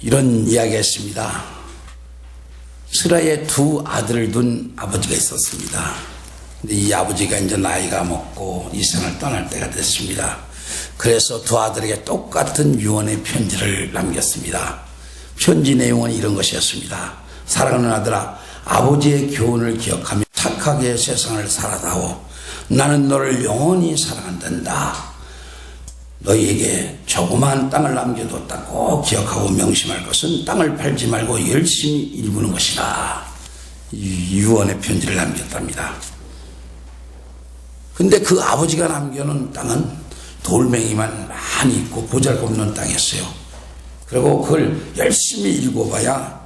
이런 이야기가 있습니다. 스라의 두 아들을 둔 아버지가 있었습니다. 근데 이 아버지가 이제 나이가 먹고 이 세상을 떠날 때가 됐습니다. 그래서 두 아들에게 똑같은 유언의 편지를 남겼습니다. 편지 내용은 이런 것이었습니다. 사랑하는 아들아, 아버지의 교훈을 기억하며 착하게 세상을 살아다오. 나는 너를 영원히 사랑한단다. 너희에게 조그마한 땅을 남겨뒀다. 꼭 기억하고 명심할 것은 땅을 팔지 말고 열심히 일구는 것이다. 이 유언의 편지를 남겼답니다. 근데 그 아버지가 남겨놓은 땅은 돌멩이만 많이 있고 보잘것없는 땅이었어요. 그리고 그걸 열심히 일궈봐야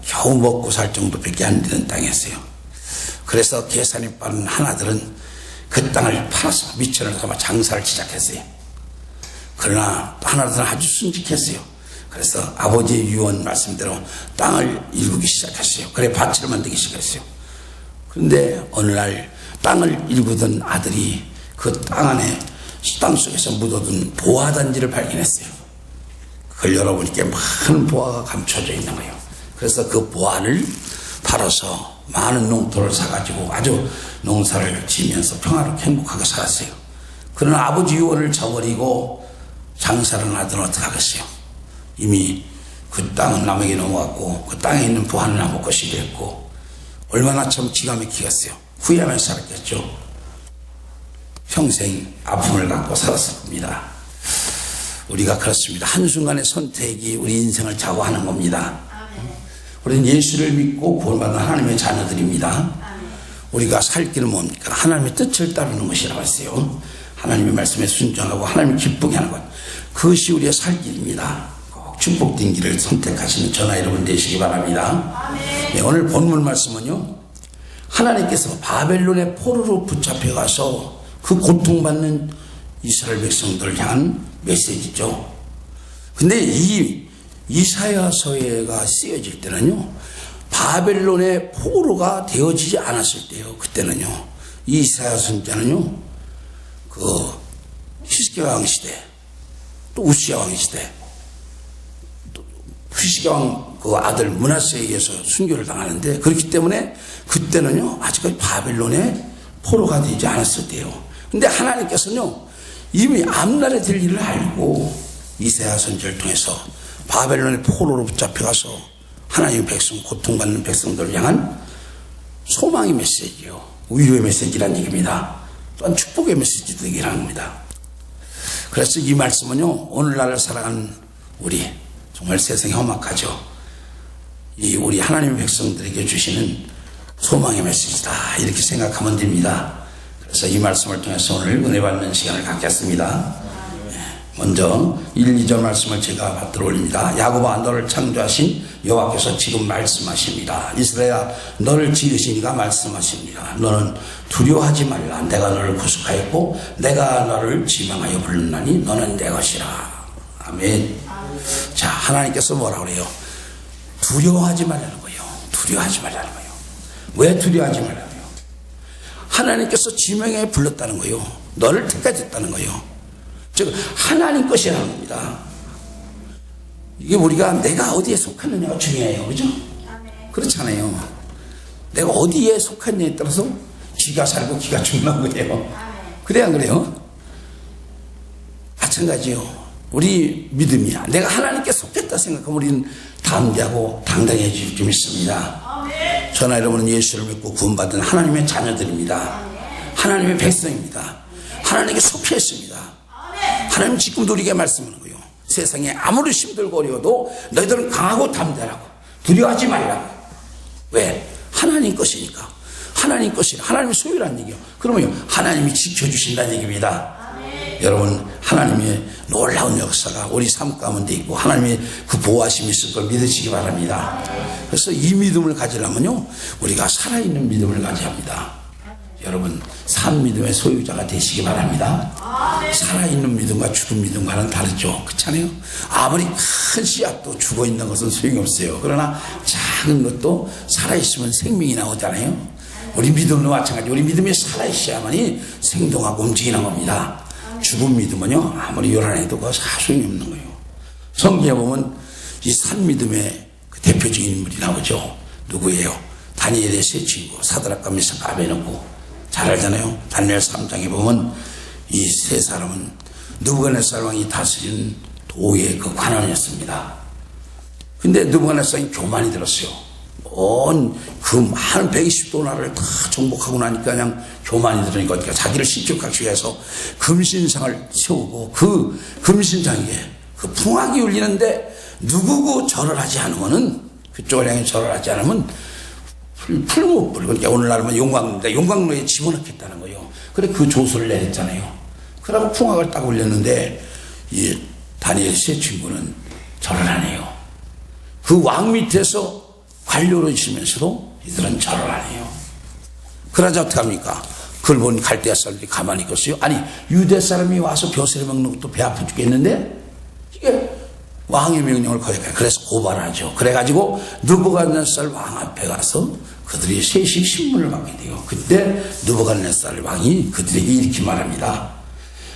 겨우 먹고 살 정도밖에 안 되는 땅이었어요. 그래서 계산이 빠른 하나들은 그 땅을 팔아서 미천을 삼아 장사를 시작했어요. 그러나 하나들은 아주 순직했어요. 그래서 아버지의 유언 말씀대로 땅을 일구기 시작했어요. 그래 밭을 만들기 시작했어요. 그런데 어느 날 땅을 일구던 아들이 그 땅 안에 땅 속에서 묻어둔 보화단지를 발견했어요. 그걸 열어보니까 많은 보화가 감춰져 있는 거예요. 그래서 그 보화를 팔아서 많은 농토를 사가지고 아주 농사를 지으면서 평화롭게 행복하게 살았어요. 그러나 아버지 유언을 저버리고 장사를 하더니 어떡하겠어요. 이미 그 땅은 남에게 넘어갔고 그 땅에 있는 보화는 남의 것이 됐고 얼마나 참 기가 막히겠어요. 후회하면서 살았겠죠. 평생 아픔을 갖고 살았을 겁니다. 우리가 그렇습니다. 한순간의 선택이 우리 인생을 좌우하는 겁니다. 우리는 예수를 믿고 구원받은 하나님의 자녀들입니다. 우리가 살 길은 뭡니까? 하나님의 뜻을 따르는 것이라고 했어요. 하나님의 말씀에 순종하고 하나님을 기쁘게 하는 것, 그것이 우리의 살 길입니다. 꼭 축복된 길을 선택하시는 저나 여러분 되시기 바랍니다. 네, 오늘 본문 말씀은요, 하나님께서 바벨론의 포로로 붙잡혀가서 그 고통받는 이스라엘 백성들을 향한 메시지죠. 근데 이 이사야서가 쓰여질 때는요, 바벨론의 포로가 되어지지 않았을 때요. 그때는요, 이 이사야 선자는요, 그 히스기야 왕 시대, 또 우시야 왕 시대, 또 히스기야 왕 그 아들 므낫세에 의해서 순교를 당하는데, 그렇기 때문에 그때는요 아직까지 바벨론의 포로가 되지 않았을 때요. 근데 하나님께서는요 이미 앞날에 될 일을 알고 이사야 선지를 통해서 바벨론의 포로로 붙잡혀가서 하나님의 백성, 고통받는 백성들을 향한 소망의 메시지요, 위로의 메시지란 얘기입니다. 또한 축복의 메시지도 얘기를 합니다. 그래서 이 말씀은요, 오늘날을 살아가는 우리, 정말 세상이 험악하죠. 이 우리 하나님의 백성들에게 주시는 소망의 메시지다, 이렇게 생각하면 됩니다. 그래서 이 말씀을 통해서 오늘 은혜 받는 시간을 갖겠습니다. 먼저 1, 2절 말씀을 제가 받들어 올립니다. 야곱아, 너를 창조하신 여호와께서 지금 말씀하십니다. 이스라엘아, 너를 지으신 이가 말씀하십니다. 너는 두려워하지 말라. 내가 너를 구속하였고 내가 너를 지명하여 불렀나니 너는 내 것이라. 아멘. 자, 하나님께서 뭐라 그래요? 두려워하지 말라는 거예요. 두려워하지 말라는 거예요. 왜 두려워하지 말라는 거예요? 하나님께서 지명해 불렀다는 거예요. 너를 택하셨다는 거예요. 즉 하나님 것이라는 겁니다. 이게 우리가 내가 어디에 속하느냐가 중요해요. 그죠? 그렇잖아요. 내가 어디에 속하느냐에 따라서 기가 살고 기가 죽는 거예요. 그래야 안 그래요? 마찬가지요. 우리 믿음이야. 내가 하나님께 속했다 생각하면 우리는 담대하고 당당해질 좀 있습니다. 저나 여러분은 예수를 믿고 구원받은 하나님의 자녀들입니다. 하나님의 백성입니다. 하나님께 속해 있습니다. 하나님 지금도 우리에게 말씀하는 거예요. 세상에 아무리 힘들고 어려워도 너희들은 강하고 담대하고 두려워하지 말라고. 왜? 하나님 것이니까. 하나님 것이라. 하나님의 소유라는 얘기예요. 그러면 하나님이 지켜주신다는 얘기입니다. 여러분, 하나님의 놀라운 역사가 우리 삶 가운데 있고 하나님의 그 보호하심이 있을 걸 믿으시기 바랍니다. 그래서 이 믿음을 가지려면요, 우리가 살아있는 믿음을 가져야 합니다. 여러분, 산 믿음의 소유자가 되시기 바랍니다. 살아있는 믿음과 죽은 믿음과는 다르죠. 그렇잖아요. 아무리 큰 씨앗도 죽어있는 것은 소용이 없어요. 그러나 작은 것도 살아있으면 생명이 나오잖아요. 우리 믿음도 마찬가지. 우리 믿음이 살아있어야만이 생동하고 움직이는 겁니다. 죽은 믿음은요, 아무리 요란해도 그거 소용이 없는 거예요. 성경에 보면 이 산믿음의 그 대표적인 인물이 나오죠. 누구예요? 다니엘의 세 친구 사드락과 메삭 아베느고. 잘 알잖아요. 다니엘 3장에 보면 이 세 사람은 느부갓네살 왕이 다스리는 도의 그 관원이었습니다. 근데 느부갓네살이 교만이 들었어요. 그 많은 120도 나라를 다 정복하고 나니까 그냥 교만이 들으니까 그러니까 자기를 신격하기 위해서 금신상을 세우고 그 금신상에 그 풍악이 울리는데 누구고 절을 하지 않으면은 그쪽을 향해 절을 하지 않으면 풀무불 그러니까 오늘날은 용광로인데 용광로에 집어넣겠다는 거예요. 그래 그 조서를 내렸잖아요. 그러고 풍악을 딱 올렸는데 이 다니엘 세 친구는 절을 안 해요. 그 왕 밑에서 관료로 있으면서도 이들은 절을 안 해요. 그러자 어떡합니까? 그걸 본 갈대아 사람들이 가만히 있겠어요? 아니 유대 사람이 와서 벼슬을 먹는 것도 배 아파 죽겠는데 이게 왕의 명령을 거역해요. 그래서 고발하죠. 그래가지고 느부갓네살 왕 앞에 가서 그들이 셋이 신문을 받게 돼요. 그때 느부갓네살 왕이 그들에게 이렇게 말합니다.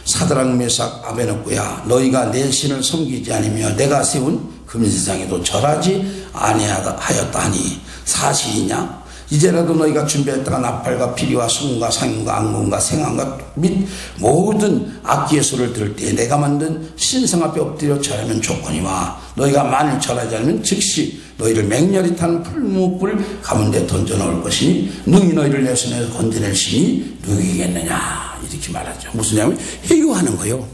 사드락 메삭 아베느고야 너희가 내 신을 섬기지 않으며 내가 세운 금신상에도 절하지 아니하였다 하니 사실이냐? 이제라도 너희가 준비했다가 나팔과 피리와 송과 상인과 안궁과 생안과 및 모든 악기의 소리를 들을 때에 내가 만든 신상 앞에 엎드려 절하면 좋거니와 너희가 만일 절하지 않으면 즉시 너희를 맹렬히 타는 풀무불 가운데 던져 넣을 것이니 능히 너희를 내 손에서 건져낼 신이 누구이겠느냐 이렇게 말하죠. 무슨 얘기냐면 회유하는 거예요.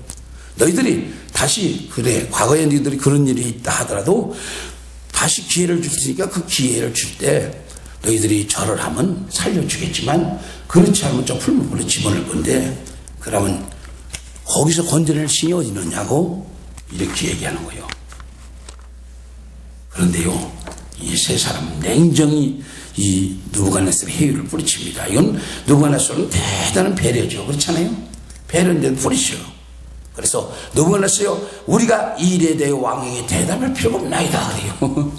너희들이 다시 그래 과거에 너희들이 그런 일이 있다 하더라도 다시 기회를 줄 테니까 그 기회를 줄 때 너희들이 절을 하면 살려주겠지만 그렇지 않으면 저 풀무불에 집어넣을 건데 그러면 거기서 건져낼 신이 어디 있느냐고 이렇게 얘기하는 거예요. 그런데요 이 세 사람은 냉정히 이 느부갓네살의 회유를 뿌리칩니다. 이건 느부갓네살은 대단한 배려죠. 그렇잖아요. 배려인데 뿌리쳐요. 그래서 느부갓네살이요 우리가 이 일에 대해 왕에게 대답할 필요가 없나이다 그래요.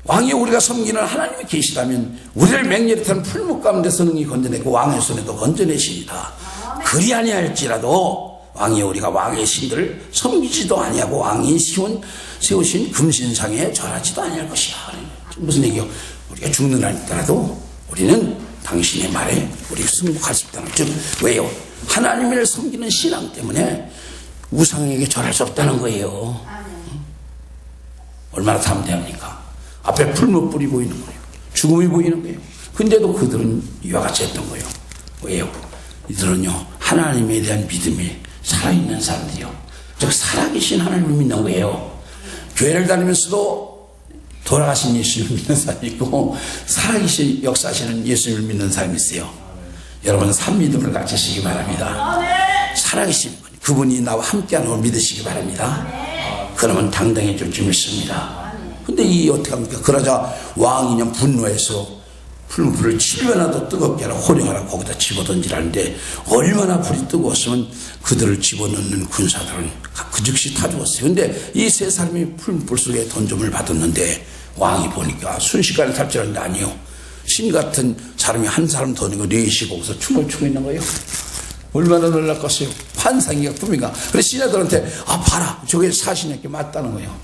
왕이 우리가 섬기는 하나님이 계시다면 우리를 맹렬히 타는 풀무 가운데서 능히 건져내고 왕의 손에도 건져내십니다. 그리 아니할지라도 왕이 우리가 왕의 신들을 섬기지도 아니하고 왕이 세우신 금신상에 절하지도 아니할 것이야. 무슨 얘기요? 우리가 죽는 날 있더라도 우리는 당신의 말에 우리 승복할 수 있다는 즉 왜요? 하나님을 섬기는 신앙 때문에 우상에게 절할 수 없다는 거예요. 얼마나 담대합니까? 앞에 풀무불이 보이는 거예요. 죽음이 보이는 거예요. 근데도 그들은 이와 같이 했던 거예요. 왜요? 이들은요 하나님에 대한 믿음이 살아있는 사람들이요. 즉 살아계신 하나님을 믿는 거예요. 교회를 다니면서도 돌아가신 예수님을 믿는 사람이 있고 살아계신 역사하시는 예수님을 믿는 사람이 있어요. 여러분 산믿음을 가지시기 바랍니다. 살아계신 그분이 나와 함께하는 걸 믿으시기 바랍니다. 그러면 당당해질 줄 믿습니다. 근데 이 어떻게 합니까? 그러자 왕이냐 분노해서 풀무불을 7배나 더 뜨겁게 하라 호령하라 거기다 집어던지라는데 얼마나 불이 뜨거웠으면 그들을 집어넣는 군사들은 그 즉시 타 죽었어요. 근데 이 세 사람이 풀무불 속에 던짐을 받았는데 왕이 보니까 순식간에 탈출하는데 아니요. 신 같은 사람이 한 사람 더 넣고 넷이 거기서 춤을 추고 있는 거예요. 얼마나 놀랐겠어요. 환상이가 꿈인가. 그래서 신하들한테 봐라 저게 사신에게 맞다는 거예요.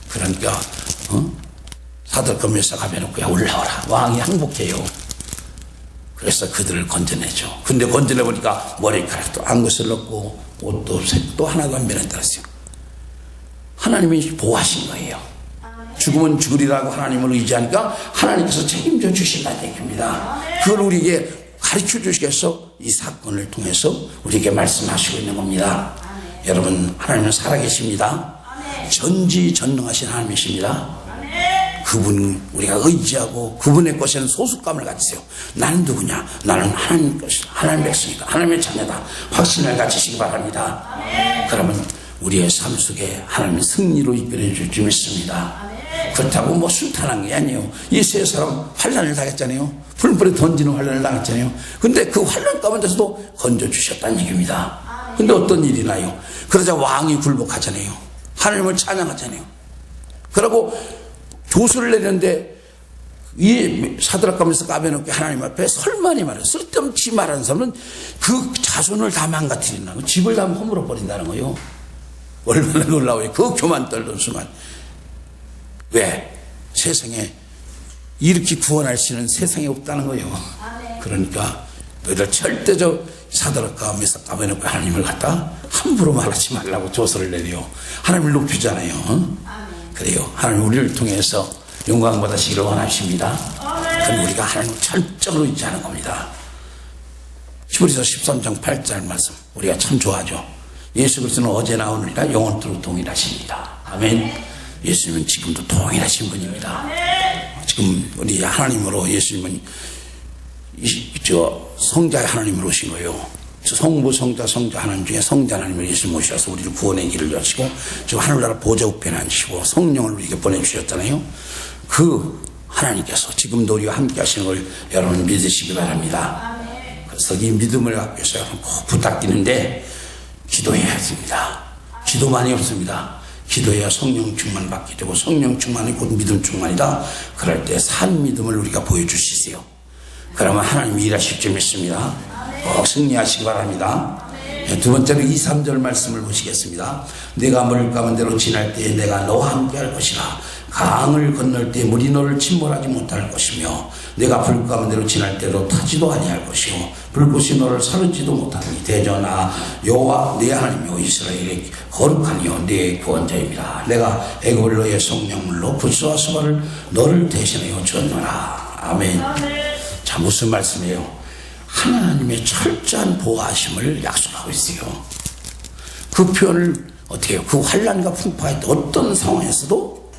그러니까 사드락과 메삭 아베느고야 올라와라. 왕이 항복해요. 그래서 그들을 건져내죠. 근데 건져내보니까 머리카락도 안 거슬렀고 옷도 색도 하나도 안 변했더랬어요. 하나님이 보호하신 거예요. 죽으면 죽으리라고 하나님을 의지하니까 하나님께서 책임져 주신다는 얘기입니다. 그걸 우리에게 가르쳐 주시겠어 이 사건을 통해서 우리에게 말씀하시고 있는 겁니다. 여러분 하나님은 살아계십니다. 전지전능하신 하나님이십니다. 그분 우리가 의지하고 그분의 것에는 소속감을 가지세요. 나는 누구냐? 나는 하나님 것이다. 하나님 백성이다. 하나님의 자녀다. 확신을 가지시기 바랍니다. 그러면 우리의 삶 속에 하나님의 승리로 이끌어 줄 줄 믿습니다. 그렇다고 뭐 순탄한 게 아니에요. 이 세 사람 환난을 당했잖아요. 풀불에 던지는 환난을 당했잖아요. 근데 그 환난 가운데서도 건져주셨다는 얘기입니다. 근데 어떤 일이 나요? 그러자 왕이 굴복하잖아요. 하나님을 찬양하잖아요. 그러고 조서를 내렸는데 이 사드락과 메삭 아베느고 하나님 앞에 설만이 말해요. 쓸데없이 말하는 사람은 그 자손을 다 망가뜨린다는 거예요. 집을 다 허물어 버린다는 거예요. 얼마나 놀라워요. 그 교만 떨던 순간. 왜? 세상에 이렇게 구원할 수는 세상에 없다는 거예요. 그러니까 너희들 절대적 사드락과 메삭과 아벤노고 하나님을 갖다 함부로 말하지 말라고 조서를 내려 하나님을 높이잖아요. 그래요. 하나님 우리를 통해서 영광 받으시기를 원하십니다. 그럼 우리가 하나님을 철저로 의지하는 겁니다. 히브리서 13장 8절 말씀 우리가 참 좋아하죠. 예수 그리스도는 어제나 오늘이나 영원토록 동일하십니다. 아멘. 예수님은 지금도 동일하신 분입니다. 지금 우리 하나님으로 예수님은 성자의 하나님으로 오신 거예요. 성부, 성자 하나님 중에 성자 하나님을 예수 모셔서 우리를 구원의 길을 여시고 지금 하늘나라 보좌 우편에 앉히시고 성령을 우리에게 보내주셨잖아요. 그 하나님께서 지금도 우리와 함께 하시는 걸 여러분 믿으시기 바랍니다. 그래서 이 믿음을 갖기 위해서 여러분 꼭 부탁드리는데 기도해야 됩니다. 기도만이 없습니다. 기도해야 성령 충만 받게 되고 성령 충만이 곧 믿음 충만이다. 그럴 때 산 믿음을 우리가 보여주시세요. 그러면 하나님이 일하실 줄 믿습니다. 꼭 승리하시기 바랍니다. 두 번째로 2, 3절 말씀을 보시겠습니다. 내가 물을 가운데로 지날 때에 내가 너와 함께 할 것이라. 강을 건널 때 물이 너를 침몰하지 못할 것이며 내가 불 가운데로 지날 때로 타지도 아니할 것이요 불꽃이 너를 사르지도 못하니 대전아 여호와 내 하나님이요 이스라엘의 거룩하니요 내 구원자입니다. 내가 애굽을 너의 성령물로 불소와 수발을 너를 대신하여 줬노라. 아멘. 자, 무슨 말씀이에요? 하나님의 철저한 보호하심을 약속하고 있어요. 그 표현을 어떻게 해요? 그 환난과 풍파할 때 어떤 상황에서도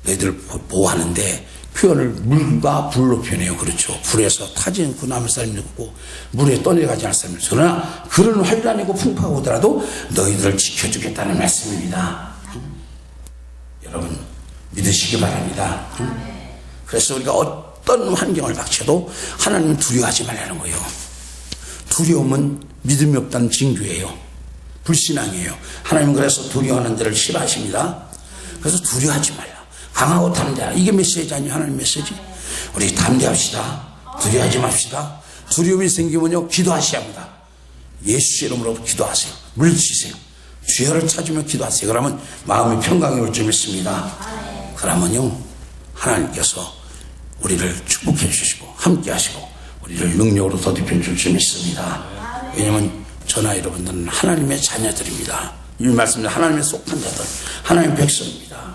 너희들 보호하는데 표현을 물과 불로 표현해요. 그렇죠. 불에서 타지 않고 남을 사람이 없고 물에 떠내려가지 않을 사람이 없어요. 그러나 그런 환난이고 풍파가 오더라도 너희들을 지켜주겠다는 말씀입니다. 여러분 믿으시기 바랍니다. 그래서 우리가 어떤 환경을 닥쳐도 하나님은 두려워하지 말라는 거예요. 두려움은 믿음이 없다는 징조예요. 불신앙이에요. 하나님은 그래서 두려워하는 자를 싫어하십니다. 그래서 두려워하지 말라. 강하고 담대하라. 이게 메시지 아니에요? 하나님 메시지. 우리 담대합시다. 두려워하지 맙시다. 두려움이 생기면요 기도하셔야 합니다. 예수 이름으로 기도하세요. 물리치세요. 주여를 찾으며 기도하세요. 그러면 마음이 평강이 올 줄 믿습니다. 그러면요 하나님께서 우리를 축복해 주시고 함께 하시고 우리를 능력으로 더듬혀 줄 줄 믿습니다. 왜냐하면 저나 여러분들은 하나님의 자녀들입니다. 이 말씀은 하나님의 속한 자들, 하나님의 백성입니다.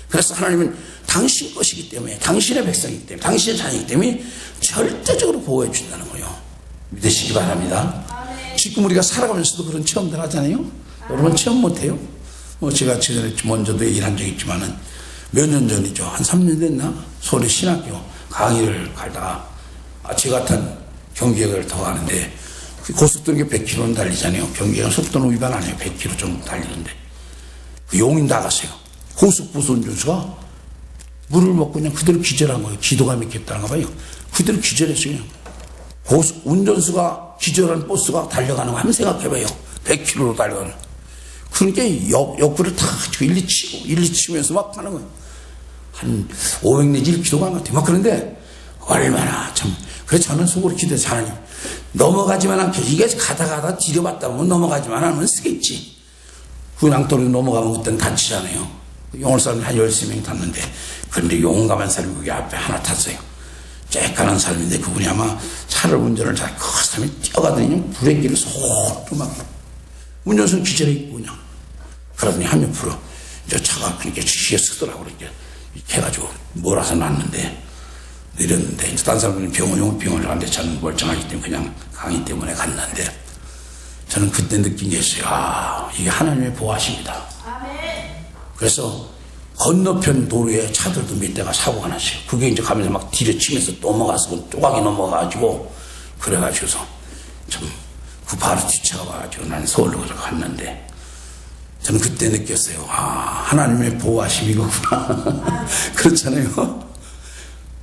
그래서 하나님은 당신 것이기 때문에, 당신의 백성이기 때문에, 당신의 자녀이기 때문에 절대적으로 보호해 준다는 거예요. 믿으시기 바랍니다. 지금 우리가 살아가면서도 그런 체험들 하잖아요. 여러분 체험 못해요? 제가 전에 먼저도 얘기를 한 적이 있지만은 몇 년 전이죠. 한 3년 됐나? 서울의 신학교 강의를 가다가 제 같은 경기역을 더 가는데 고속도로에 100km는 달리잖아요. 경기역은 속도는 위반 안 해요. 100km 정도 달리는데 용인 나갔어요. 고속버스 운전수가 물을 먹고 그냥 그대로 기절한 거예요. 기도가 막혔다는가 봐요. 그대로 기절했어요. 그냥. 운전수가 기절한 버스가 달려가는 거 한번 생각해봐요. 100km로 달려가는. 그러니까 옆구리를 다 일리 치면서 막 하는 거예요. 한 500 내지 1km 간 것 같아요. 막 그런데 얼마나 참. 그래서 저는 속으로 기도해서 하나님 넘어가지만 않게 이게 가다 지려봤다 보면 넘어가지만 않으면 쓰겠지. 그냥도로 넘어가면 그때는 다치잖아요. 용을 사람이 한 13명이 탔는데 그런데 용감한 사람이 거기 앞에 하나 탔어요. 쬐깐한 사람인데 그분이 아마 차를 운전을 잘 그 사람이 뛰어가더니 브레이크를 손으로 막 운전수는 기절해 있고 그냥 그러더니 한 옆으로 이제 차가 그렇게 지시에 쓰더라고 이렇게 해가지고 몰아서 놨는데 내렸는데 이제 딴 사람들은 병원을 갔는데 저는 멀쩡하기 때문에 그냥 강의 때문에 갔는데 저는 그때 느낀 게 있어요. 아, 이게 하나님의 보호하십니다. 그래서 건너편 도로에 차들도 몇 대가 사고가 났어요. 그게 이제 가면서 막 뒤려치면서 넘어가서 조각이 넘어가가지고 그래가지고서 참 그 바로 뒤차가 와가지고 난 서울로 갔는데 저는 그때 느꼈어요. 아, 하나님의 보호하심이 이거구나. 그렇잖아요.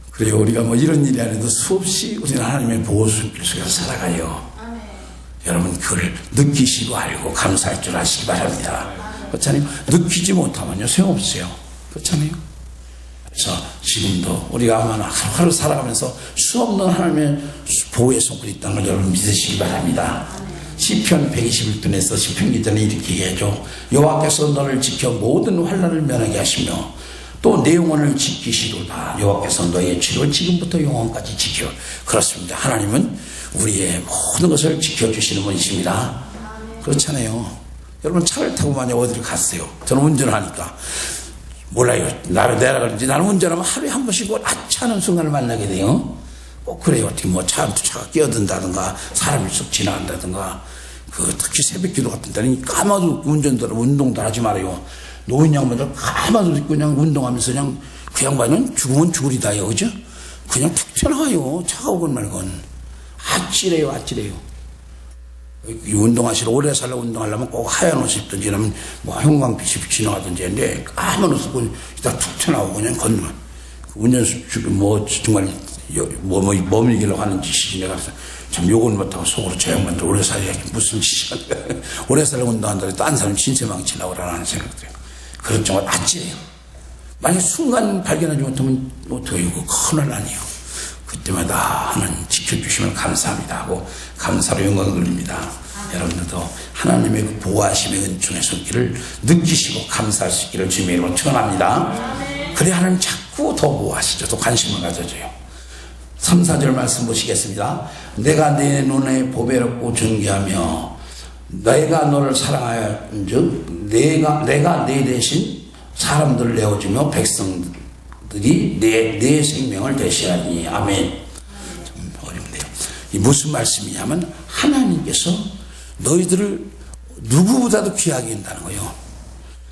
그래요. 우리가 뭐 이런 일이 아니라도 수없이 우리는 하나님의 보호 속에서 살아가요. 여러분 그걸 느끼시고 알고 감사할 줄 아시기 바랍니다. 그렇잖아요. 느끼지 못하면요 소용없어요. 그렇잖아요. 그래서 지금도 우리가 아마 하루하루 살아가면서 수없는 하나님의 보호의 손길이 있다는 걸 여러분 믿으시기 바랍니다. 시편 121편에서 시편 기자는 이렇게 얘기하죠. 여호와께서 너를 지켜 모든 환난을 면하게 하시며 또 내 영혼을 지키시로다. 여호와께서 너의 죄를 지금부터 영원까지 지켜. 그렇습니다. 하나님은 우리의 모든 것을 지켜주시는 분이십니다. 그렇잖아요. 여러분 차를 타고 만약 어디를 갔어요. 저는 운전하니까 몰라요. 내가 그런지 나는 운전하면 하루에 한 번씩 아차하는 순간을 만나게 돼요. 꼭 그래요. 어떻게 뭐 차가 끼어든다든가 사람이 쑥 지나간다든가 특히 새벽 기도 같은 때는 까마도 운전들 운동도 하지 말아요. 노인 양반들 까마도 있고 그냥 운동하면서 그냥 그 양반은 죽으면 죽으리다요. 그죠? 그냥 툭 튀어나와요. 차가 오건 말건. 아찔해요. 운동하시러 오래 살려고 운동하려면 꼭 하얀 옷 입든지 아니면 뭐 형광빛이 지나가든지 했는데 까만 옷 입고 이따 툭 튀어나오고 그냥 건너. 운전수 뭐 정말 머물기려고 하는 짓이지. 내가 참 욕을 못하고 속으로 저 양반들 오래 살려야 무슨 짓이야. 오래 살려고 운동한다고 딴 사람 신세망치 나오라는 생각돼요. 그런 정말 아찔해요. 만약 순간 발견하지 못하면 어떻게 이거 큰일 나네요. 그때마다 하나님 지켜주시면 감사합니다 하고 감사로 영광을 돌립니다. 여러분들도 하나님의 그 보호하심의 은총의 손길을 느끼시고 감사할 수 있기를 주님의 이름으로 축원합니다. 그래야 하나님 자꾸 더 보호하시죠. 더 관심을 가져줘요. 3, 4절 말씀 보시겠습니다. 내가 내 눈에 보배롭고 존귀하며 내가 너를 사랑하여 즉 내가 내 대신 사람들을 내어주며 백성들이 내 생명을 대시하니. 아멘. 좀 어렵네요. 이 무슨 말씀이냐면 하나님께서 너희들을 누구보다도 귀하게 한다는 거예요.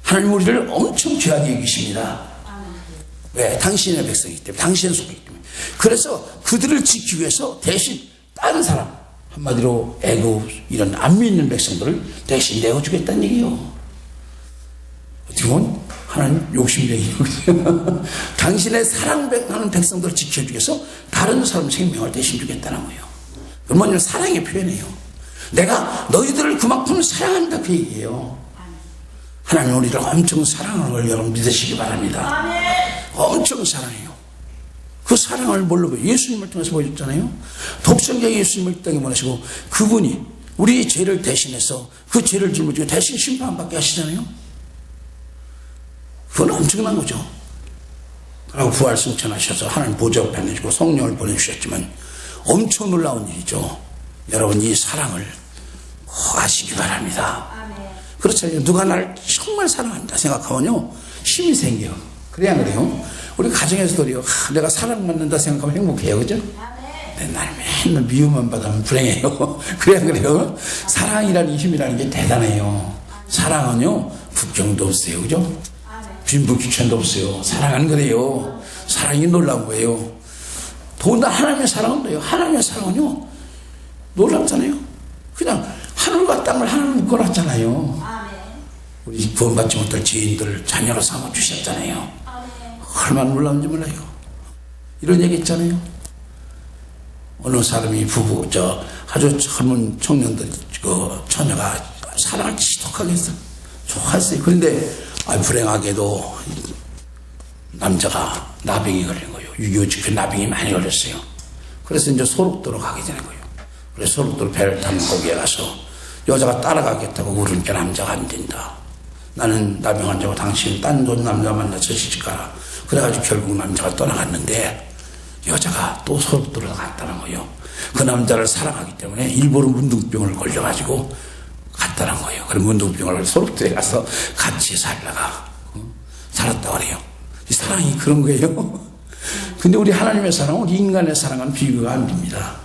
하나님 우리를 엄청 귀하게 여기십니다. 왜? 당신의 백성이기 때문에, 당신의 속이기 때문에. 그래서 그들을 지키기 위해서 대신 다른 사람, 한마디로 애굽 이런 안 믿는 백성들을 대신 내어주겠다는 얘기예요. 어떻게 보면 하나님 욕심쟁이에요. 당신의 사랑하는 백성들을 지켜주기 위해서 다른 사람 생명을 대신 주겠다는 거예요. 그러면 사랑의 표현이에요. 내가 너희들을 그만큼 사랑한다 그 얘기예요. 하나님 우리를 엄청 사랑하는 걸 여러분 믿으시기 바랍니다. 엄청 사랑해요. 그 사랑을 뭘로 보여요? 예수님을 통해서 보여줬잖아요. 독생자 예수님을 이 땅에 보내시고 그분이 우리의 죄를 대신해서 그 죄를 짊어지고 대신 심판받게 하시잖아요. 그건 엄청난 거죠. 그리고 부활 승천하셔서 하나님 보좌 옆에 앉으시고 성령을 보내주셨지만 엄청 놀라운 일이죠. 여러분 이 사랑을 아시기 바랍니다. 그렇잖아요. 누가 나를 정말 사랑한다 생각하면요 힘이 생겨요. 그래야 안 그래요? 우리 가정에서도 그래요. 내가 사랑받는다 생각하면 행복해요. 그죠? 네, 나는 맨날 미움만 받으면 불행해요. 그래야 안 그래요? 사랑이라는 힘이라는 게 대단해요. 사랑은요 국경도 없어요. 그죠? 빈부 귀천도 없어요. 사랑은 그래요. 사랑이 놀라운 거예요. 더군다나 하나님의 사랑은 뭐예요? 하나님의 사랑은요 놀랍잖아요. 그냥 하늘과 땅을 하나님 묶어놨잖아요. 우리 구원받지 못할 죄인들을 자녀로 삼아주셨잖아요. 얼마나 놀라운지 몰라요. 이런 얘기 있잖아요. 어느 사람이 아주 젊은 청년들, 처녀가 사랑을 지독하게 했어요. 좋아했어요. 그런데, 불행하게도 남자가 나병이 걸린 거예요. 6.25 집회 나병이 많이 걸렸어요. 그래서 이제 소록도로 가게 되는 거예요. 그래서 소록도로 배를 타면 거기에 가서 여자가 따라가겠다고 그러니까 남자가 안 된다. 나는 나병 환자고 당신 딴 돈 남자 만나서 시집가라. 그래가지고 결국 남자가 떠나갔는데 여자가 또 소록도로 갔다는 거예요. 그 남자를 사랑하기 때문에 일부러 문둥병을 걸려가지고 갔다는 거예요. 그럼 문둥병을 소록도에 가서 같이 살다가 살았다 그래요. 이 사랑이 그런 거예요. 근데 우리 하나님의 사랑은 우리 인간의 사랑은 비교가 안 됩니다.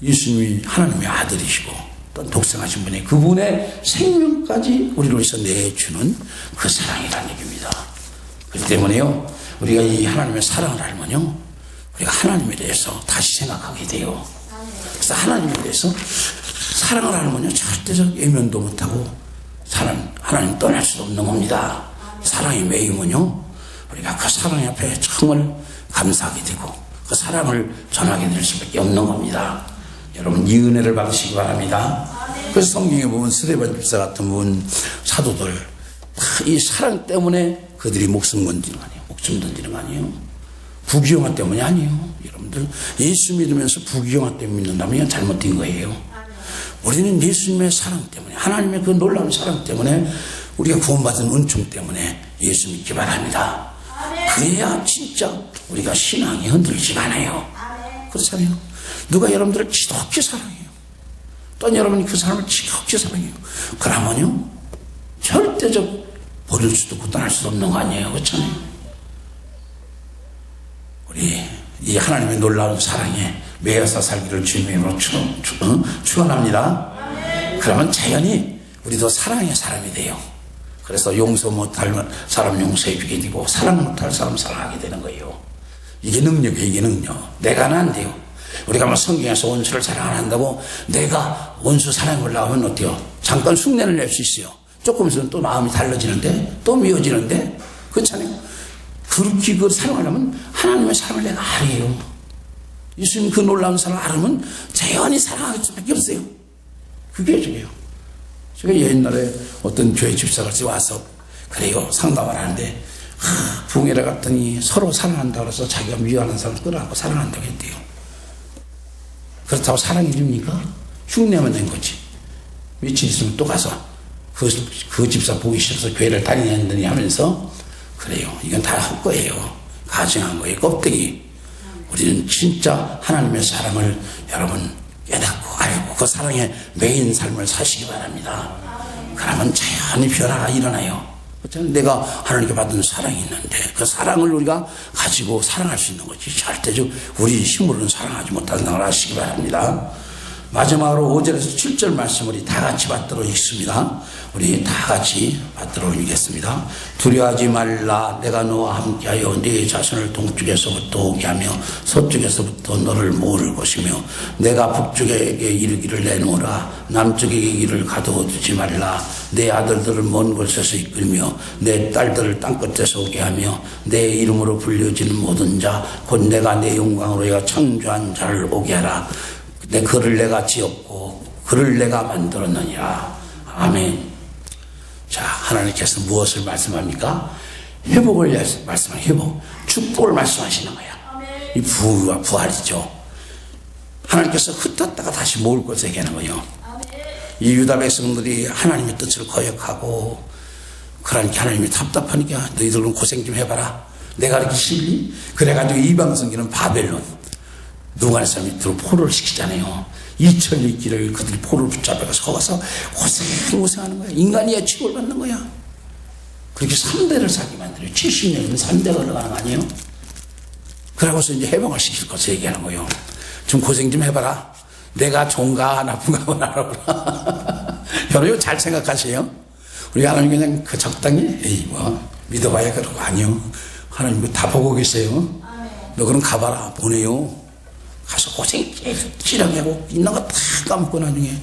예수님이 하나님의 아들이시고 또 독생하신 분이 그분의 생명까지 우리를 위해서 내주는 그 사랑이라는 얘기입니다. 그렇기 때문에요 우리가 이 하나님의 사랑을 알면요 우리가 하나님에 대해서 다시 생각하게 돼요. 그래서 하나님에 대해서 사랑을 알면요 절대적 예면도 못하고 하나님 떠날 수 없는 겁니다. 사랑이 매이면요 우리가 그 사랑 앞에 정말 감사하게 되고 그 사랑을 전하게 될 수밖에 없는 겁니다. 여러분 이 은혜를 받으시기 바랍니다. 그래서 성경에 보면 스데반 집사 같은 분 사도들 다 이 사랑 때문에 그들이 목숨 건지는 거 아니에요. 목숨 던지는 거 아니에요? 부귀영화 때문이 아니에요. 여러분들 예수 믿으면서 부귀영화 때문에 믿는다면 잘못된 거예요. 우리는 예수님의 사랑 때문에, 하나님의 그 놀라운 사랑 때문에, 우리가 구원받은 은총 때문에 예수 믿기 바랍니다. 그래야 진짜 우리가 신앙이 흔들리지 않아요. 그렇잖아요. 누가 여러분들을 지독히 사랑해요. 또 여러분이 그 사람을 지독히 사랑해요. 그러면요 절대적 버릴 수도 없고 떠날 수도 없는 거 아니에요. 그렇잖아요. 우리 이 하나님의 놀라운 사랑에 매여서 살기를 주님으로 축원합니다. 그러면 자연히 우리도 사랑의 사람이 돼요. 그래서 용서 못할 사람 용서해 주게 되고 사랑 못할 사람 사랑하게 되는 거예요. 이게 능력이에요. 이게 능력. 내가는 안 돼요. 우리가 뭐 성경에서 원수를 사랑 안 한다고 내가 원수 사랑하려고 하면 어때요? 잠깐 흉내를 낼 수 있어요. 조금 있으면 또 마음이 달라지는데 또 미워지는데 그렇잖아요. 그렇게 그 사랑하려면 하나님의 사랑을 내가 알아요. 예수님 그 놀라운 사랑을 알으면 자연히 사랑할 수밖에 없어요. 그게 중요해요. 제가 옛날에 어떤 교회 집사가 와서 그래요 상담을 하는데 부흥회를 갔더니 서로 사랑한다고 해서 자기가 미워하는 사람을 끌어안고 사랑한다고 했대요. 그렇다고 사랑해 줍니까? 흉내만 낸 거지. 며칠 있으면 또 가서 그 집사 보기 싫어서 교회를 다니는더니 하면서 그래요. 이건 다 헛거예요. 가증한 거예요. 껍데기. 우리는 진짜 하나님의 사랑을 여러분 깨닫고 알고 그 사랑에 매인 삶을 사시기 바랍니다. 그러면 자연히 변화가 일어나요. 내가 하나님께 받은 사랑이 있는데 그 사랑을 우리가 가지고 사랑할 수 있는 거지. 절대적 우리 힘으로는 사랑하지 못하는 걸 아시기 바랍니다. 마지막으로 5절에서 7절 말씀 우리 다 같이 받도록 읽습니다. 우리 다 같이 받도록 읽겠습니다. 두려워하지 말라. 내가 너와 함께하여 네 자손을 동쪽에서부터 오게 하며 서쪽에서부터 너를 모을 것이며 내가 북쪽에게 이르기를 내놓으라. 남쪽에게 이르기를 가둬두지 말라. 내 아들들을 먼 곳에서 이끌며 내 딸들을 땅끝에서 오게 하며 내 이름으로 불려지는 모든 자 곧 내가 내 영광으로 창조한 자를 오게 하라. 그를 내가 지었고 그를 내가 만들었느니라. 아멘. 자, 하나님께서 무엇을 말씀합니까? 회복을 말씀하시는 회복, 축복을 말씀하시는 거야. 이 부와 부활이죠. 하나님께서 흩었다가 다시 모을 것을 얘기하는 거예요. 이 유다 백성들이 하나님의 뜻을 거역하고 그러니까 하나님이 답답하니까 너희들은 고생 좀 해봐라. 내가 이렇게 싫니? 그래가지고 이방 성기는 바벨론 누가네 사람이 들어 포로를 시키잖아요. 2000리 길을 그들이 포로를 붙잡아서 거기서 고생하는 거야. 인간이야 취급을 받는 거야. 그렇게 3대를 살게 만들어요. 70년이면 3대가 올라가는 거 아니에요? 그러고서 이제 해방을 시킬 것을 얘기하는 거예요. 좀 고생 좀 해봐라. 내가 좋은가 나쁜가 알아보라. 여러분 잘 생각하세요. 우리 하나님 그냥 그 적당히 에이 뭐 믿어봐야 그런 거 아니요. 하나님 다 보고 계세요. 너 그럼 가봐라. 보내요. 가서 고생 찌르게 하고 있는 거 다 까먹고 나중에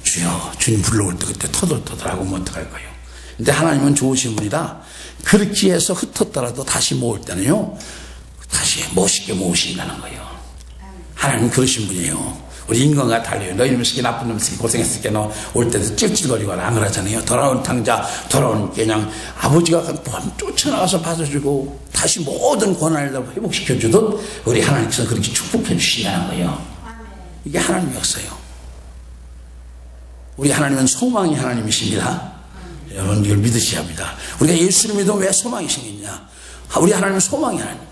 주여 주님 불러올 때 그때 터덜터덜하고 뭐 어떡할 거예요. 근데 하나님은 좋으신 분이라 그렇게 해서 흩었더라도 다시 모을 때는요 다시 멋있게 모으신다는 거예요. 하나님 그러신 분이에요. 우리 인간과 달라요. 너희 놈 새끼 나쁜 놈 새끼 고생했을게 너 올 때도 찔찔거리고 안 그러잖아요. 돌아온 탕자 돌아온 그냥 아버지가 쫓아나가서 받아주고 다시 모든 권한을 다 회복시켜주듯 우리 하나님께서 그렇게 축복해 주신다는 거예요. 이게 하나님의 역사예요. 우리 하나님은 소망이 하나님이십니다. 여러분 이걸 믿으셔야 합니다. 우리가 예수를 믿으면 왜 소망이 생기냐? 우리 하나님은 소망이 하나님이에요.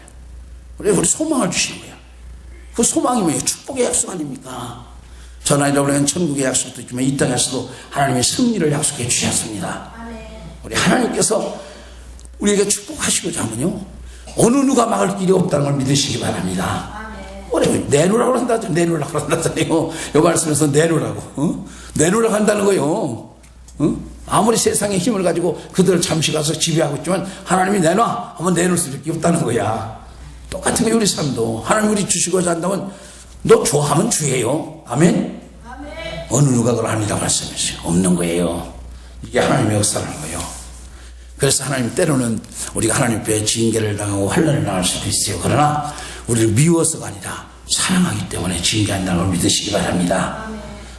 우리 소망을 주시는 거예요. 그 소망이 뭐예요? 축복의 약속 아닙니까? 전하이라 우리는 천국의 약속도 있지만 이 땅에서도 하나님의 승리를 약속해 주셨습니다. 우리 하나님께서 우리에게 축복하시고자 하면요 어느 누가 막을 길이 없다는 걸 믿으시기 바랍니다. 내놓으라고 한다죠. 내놓으라고 한다잖아요. 이 말씀에서 내놓으라고 내놓으라고 한다는 거예요. 아무리 세상의 힘을 가지고 그들을 잠시 가서 지배하고 있지만 하나님이 내놔 하면 내놓을 수밖에 없다는 거야. 똑같은 게 우리 삶도 하나님 우리 주시고자 한다면 너 좋아하면 주예요. 아멘? 어느 누가 그걸 아니라고 말씀하세요. 없는 거예요. 이게 하나님의 역사라는 거예요. 그래서 하나님 때로는 우리가 하나님 앞에 징계를 당하고 환난을 당할 수도 있어요. 그러나 우리를 미워서가 아니라 사랑하기 때문에 징계한다는 걸 믿으시기 바랍니다.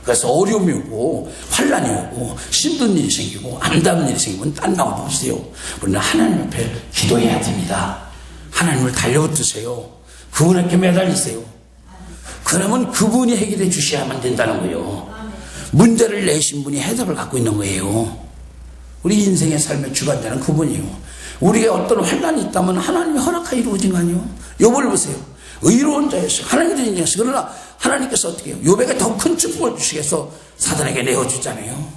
그래서 어려움이 오고 환난이 오고 힘든 일이 생기고 안 닿는 일이 생기면 딴 방법 없어요. 우리는 하나님 앞에 기도해야 됩니다. 하나님을 달려붙으세요. 그분에게 매달리세요. 그러면 그분이 해결해 주셔야만 된다는 거예요. 문제를 내신 분이 해답을 갖고 있는 거예요. 우리 인생의 삶의 주관자는 그분이에요. 우리가 어떤 환난이 있다면 하나님이 허락하여 이루어진 거 아니에요? 욥을 보세요. 의로운 자였어요. 하나님의 인정했어요. 그러나 하나님께서 어떻게 해요? 욥에게 더 큰 축복을 주시겠어 사단에게 내어주잖아요.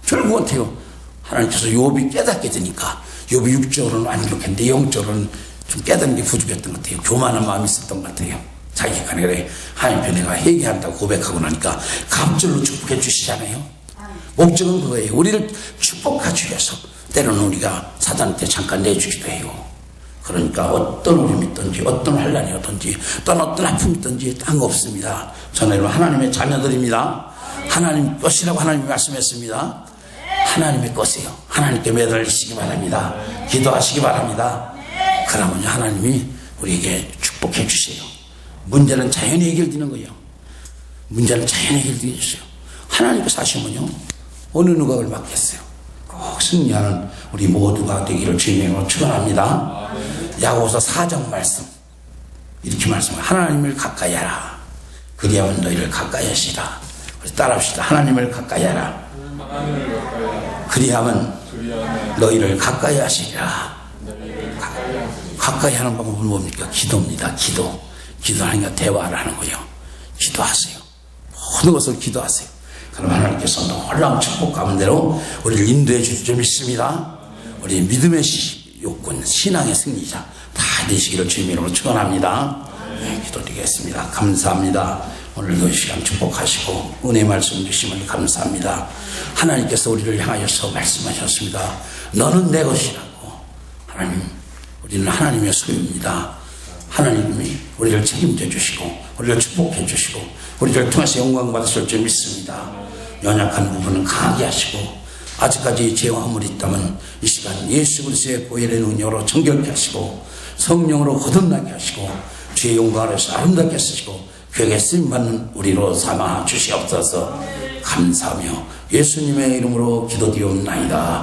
결국은 어때요? 하나님께서 욥이 깨닫게 되니까 욥이 육적으로는 안 좋겠는데 영적으로는 좀 깨닫는 게 부족했던 것 같아요. 교만한 마음이 있었던 것 같아요. 자기 간에 하나님 내가 회개한다고 고백하고 나니까 갑절로 축복해 주시잖아요. 목적은 그거예요. 우리를 축복하기 위해서 때로는 우리가 사단한테 잠깐 내주기도 해요. 그러니까 어떤 우림이 있든지 어떤 환란이 오든지 또는 어떤 아픔이 있든지 딴 거 없습니다. 저는 하나님의 자녀들입니다. 하나님 것이라고 하나님이 말씀했습니다. 하나님의 것이에요. 하나님께 매달리시기 바랍니다. 기도하시기 바랍니다. 그러면 하나님이 우리에게 축복해 주세요. 문제는 자연히 해결되는 거예요. 문제는 자연히 해결되게 해주세요. 하나님께서 하시면요 어느 누가 그걸 막겠어요. 꼭 승리하는 우리 모두가 되기를 주님으로 축원합니다. 야고보서 4장 말씀 이렇게 말씀해요. 하나님을 가까이 하라. 그리하면 너희를 가까이 하시라. 우리 따라합시다. 하나님을 가까이 하라. 그리하면 너희를 가까이 하시리라. 가까이 하는 방법은 뭡니까? 기도입니다. 기도하니까 대화를 하는 거예요. 기도하세요. 모든 것을 기도하세요. 그럼 하나님께서 놀라운 축복 가운데로 우리를 인도해 주실 줄 믿습니다. 우리 믿음의 요건, 신앙의 승리자 다 되시기를 주님 이름으로 축원합니다. 네, 기도드리겠습니다. 감사합니다. 오늘도 이 시간 축복하시고 은혜 말씀 주시면 감사합니다. 하나님께서 우리를 향하여서 말씀하셨습니다. 너는 내 것이라고. 하나님, 우리는 하나님의 소유입니다. 하나님이 우리를 책임져 주시고 우리를 축복해 주시고 우리를 통해서 영광 받으실 줄 믿습니다. 연약한 부분은 강하게 하시고 아직까지 죄와 허물이 있다면 이 시간 예수 그리스도의 보혈의 능력으로 정결케 하시고 성령으로 거듭나게 하시고 주의 영광을 위해서 아름답게 쓰시고 그에게 쓰임받는 우리로 삼아 주시옵소서. 감사하며 예수님의 이름으로 기도드리옵나이다.